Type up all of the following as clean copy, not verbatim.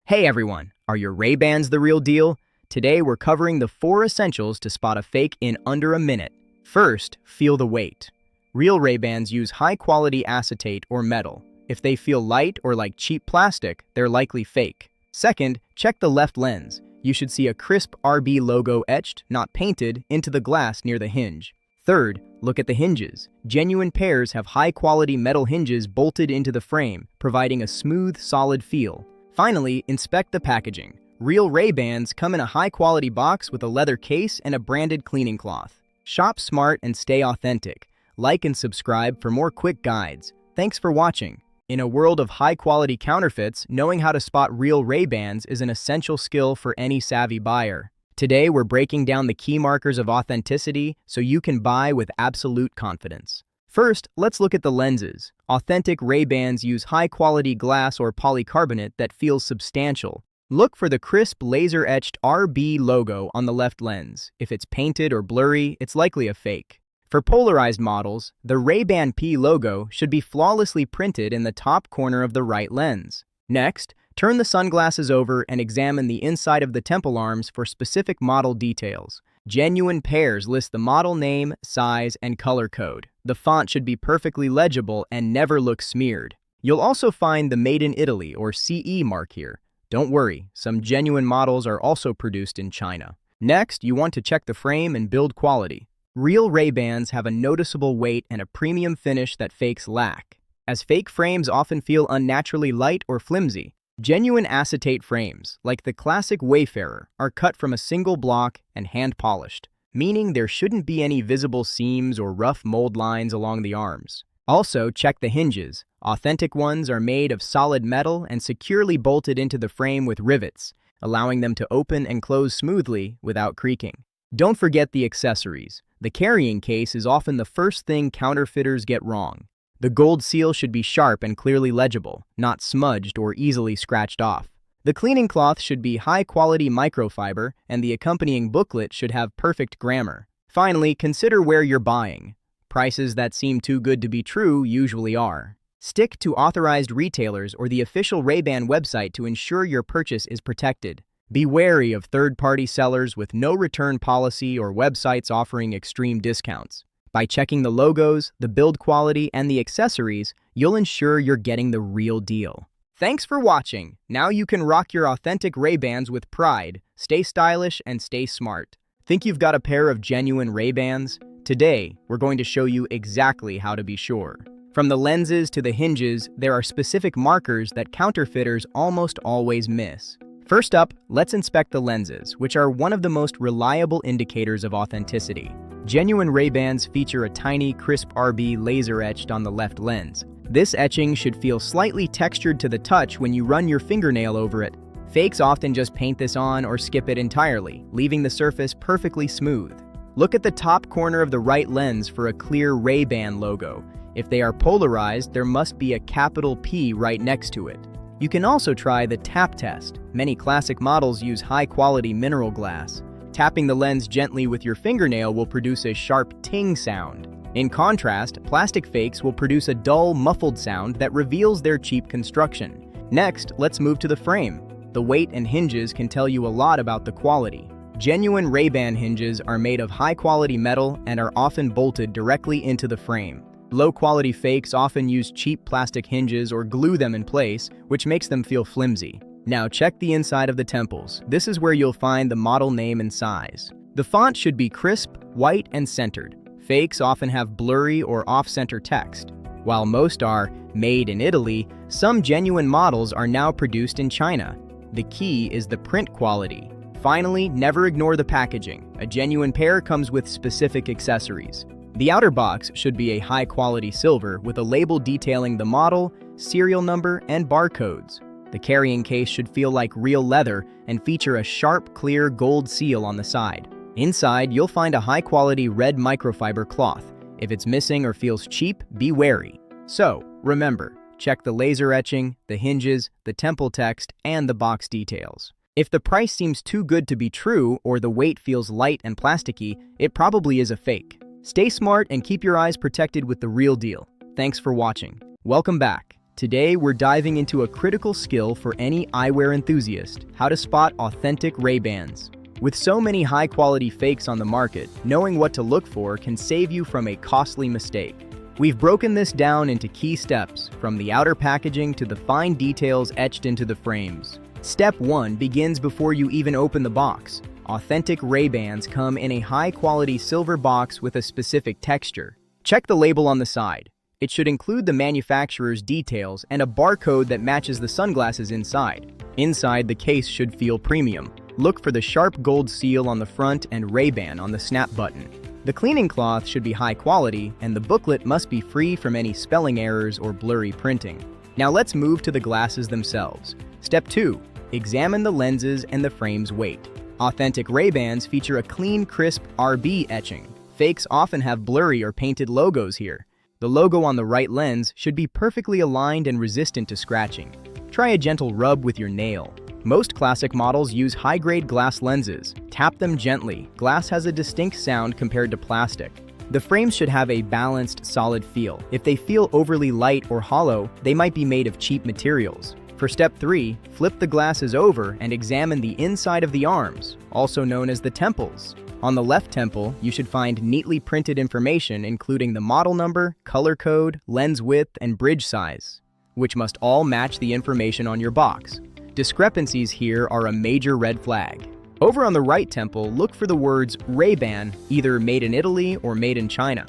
Hey everyone, are your Ray-Bans the real deal? Today we're covering the 4 essentials to spot a fake in under a minute. First, feel the weight. Real Ray-Bans use high-quality acetate or metal. If they feel light or like cheap plastic, they're likely fake. Second, check the left lens. You should see a crisp RB logo etched, not painted, into the glass near the hinge. Third, look at the hinges. Genuine pairs have high-quality metal hinges bolted into the frame, providing a smooth, solid feel. Finally, inspect the packaging. Real Ray-Bans come in a high-quality box with a leather case and a branded cleaning cloth. Shop smart and stay authentic. Like and subscribe for more quick guides. Thanks for watching. In a world of high-quality counterfeits, knowing how to spot real Ray-Bans is an essential skill for any savvy buyer. Today, we're breaking down the key markers of authenticity so you can buy with absolute confidence. First, let's look at the lenses. Authentic Ray-Bans use high-quality glass or polycarbonate that feels substantial. Look for the crisp laser-etched RB logo on the left lens. If it's painted or blurry, it's likely a fake. For polarized models, the Ray-Ban P logo should be flawlessly printed in the top corner of the right lens. Next, turn the sunglasses over and examine the inside of the temple arms for specific model details. Genuine pairs list the model name, size, and color code. The font should be perfectly legible and never look smeared. You'll also find the Made in Italy or CE mark here. Don't worry, some genuine models are also produced in China. Next, you want to check the frame and build quality. Real Ray-Bans have a noticeable weight and a premium finish that fakes lack, as fake frames often feel unnaturally light or flimsy. Genuine acetate frames, like the classic Wayfarer, are cut from a single block and hand-polished, meaning there shouldn't be any visible seams or rough mold lines along the arms. Also, check the hinges. Authentic ones are made of solid metal and securely bolted into the frame with rivets, allowing them to open and close smoothly without creaking. Don't forget the accessories. The carrying case is often the first thing counterfeiters get wrong. The gold seal should be sharp and clearly legible, not smudged or easily scratched off. The cleaning cloth should be high-quality microfiber, and the accompanying booklet should have perfect grammar. Finally, consider where you're buying. Prices that seem too good to be true usually are. Stick to authorized retailers or the official Ray-Ban website to ensure your purchase is protected. Be wary of third-party sellers with no return policy or websites offering extreme discounts. By checking the logos, the build quality, and the accessories, you'll ensure you're getting the real deal. Thanks for watching. Now you can rock your authentic Ray-Bans with pride. Stay stylish and stay smart. Think you've got a pair of genuine Ray-Bans? Today, we're going to show you exactly how to be sure. From the lenses to the hinges, there are specific markers that counterfeiters almost always miss. First up, let's inspect the lenses, which are one of the most reliable indicators of authenticity. Genuine Ray-Bans feature a tiny, crisp RB laser etched on the left lens. This etching should feel slightly textured to the touch when you run your fingernail over it. Fakes often just paint this on or skip it entirely, leaving the surface perfectly smooth. Look at the top corner of the right lens for a clear Ray-Ban logo. If they are polarized, there must be a capital P right next to it. You can also try the tap test. Many classic models use high-quality mineral glass. Tapping the lens gently with your fingernail will produce a sharp ting sound. In contrast, plastic fakes will produce a dull, muffled sound that reveals their cheap construction. Next, let's move to the frame. The weight and hinges can tell you a lot about the quality. Genuine Ray-Ban hinges are made of high-quality metal and are often bolted directly into the frame. Low-quality fakes often use cheap plastic hinges or glue them in place, which makes them feel flimsy. Now check the inside of the temples. This is where you'll find the model name and size. The font should be crisp, white, and centered. Fakes often have blurry or off-center text. While most are made in Italy, some genuine models are now produced in China. The key is the print quality. Finally, never ignore the packaging. A genuine pair comes with specific accessories. The outer box should be a high-quality silver with a label detailing the model, serial number, and barcodes. The carrying case should feel like real leather and feature a sharp, clear gold seal on the side. Inside, you'll find a high-quality red microfiber cloth. If it's missing or feels cheap, be wary. So, remember, check the laser etching, the hinges, the temple text, and the box details. If the price seems too good to be true or the weight feels light and plasticky, it probably is a fake. Stay smart and keep your eyes protected with the real deal. Thanks for watching. Welcome back. Today, we're diving into a critical skill for any eyewear enthusiast: how to spot authentic Ray-Bans. With so many high-quality fakes on the market, knowing what to look for can save you from a costly mistake. We've broken this down into key steps, from the outer packaging to the fine details etched into the frames. Step 1 begins before you even open the box. Authentic Ray-Bans come in a high-quality silver box with a specific texture. Check the label on the side. It should include the manufacturer's details and a barcode that matches the sunglasses inside. Inside, the case should feel premium. Look for the sharp gold seal on the front and Ray-Ban on the snap button. The cleaning cloth should be high quality, and the booklet must be free from any spelling errors or blurry printing. Now let's move to the glasses themselves. Step 2. Examine the lenses and the frame's weight. Authentic Ray-Bans feature a clean, crisp RB etching. Fakes often have blurry or painted logos here. The logo on the right lens should be perfectly aligned and resistant to scratching. Try a gentle rub with your nail. Most classic models use high-grade glass lenses. Tap them gently. Glass has a distinct sound compared to plastic. The frames should have a balanced, solid feel. If they feel overly light or hollow, they might be made of cheap materials. For step 3, flip the glasses over and examine the inside of the arms, also known as the temples. On the left temple, you should find neatly printed information including the model number, color code, lens width, and bridge size, which must all match the information on your box. Discrepancies here are a major red flag. Over on the right temple, look for the words Ray-Ban, either made in Italy or made in China,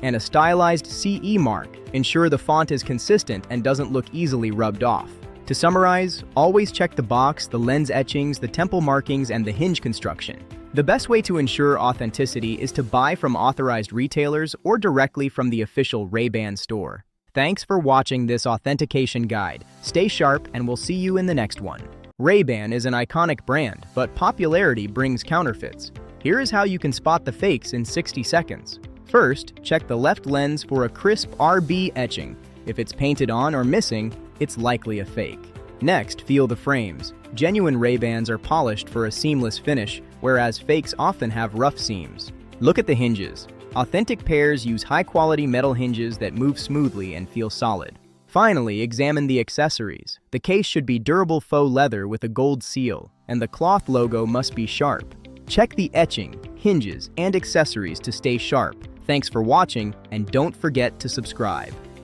and a stylized CE mark. Ensure the font is consistent and doesn't look easily rubbed off. To summarize, always check the box, the lens etchings, the temple markings, and the hinge construction. The best way to ensure authenticity is to buy from authorized retailers or directly from the official Ray-Ban store. Thanks for watching this authentication guide. Stay sharp, and we'll see you in the next one. Ray-Ban is an iconic brand, but popularity brings counterfeits. Here is how you can spot the fakes in 60 seconds. First, check the left lens for a crisp RB etching. If it's painted on or missing, it's likely a fake. Next, feel the frames. Genuine Ray-Bans are polished for a seamless finish, whereas fakes often have rough seams. Look at the hinges. Authentic pairs use high-quality metal hinges that move smoothly and feel solid. Finally, examine the accessories. The case should be durable faux leather with a gold seal, and the cloth logo must be sharp. Check the etching, hinges, and accessories to stay sharp. Thanks for watching, and don't forget to subscribe.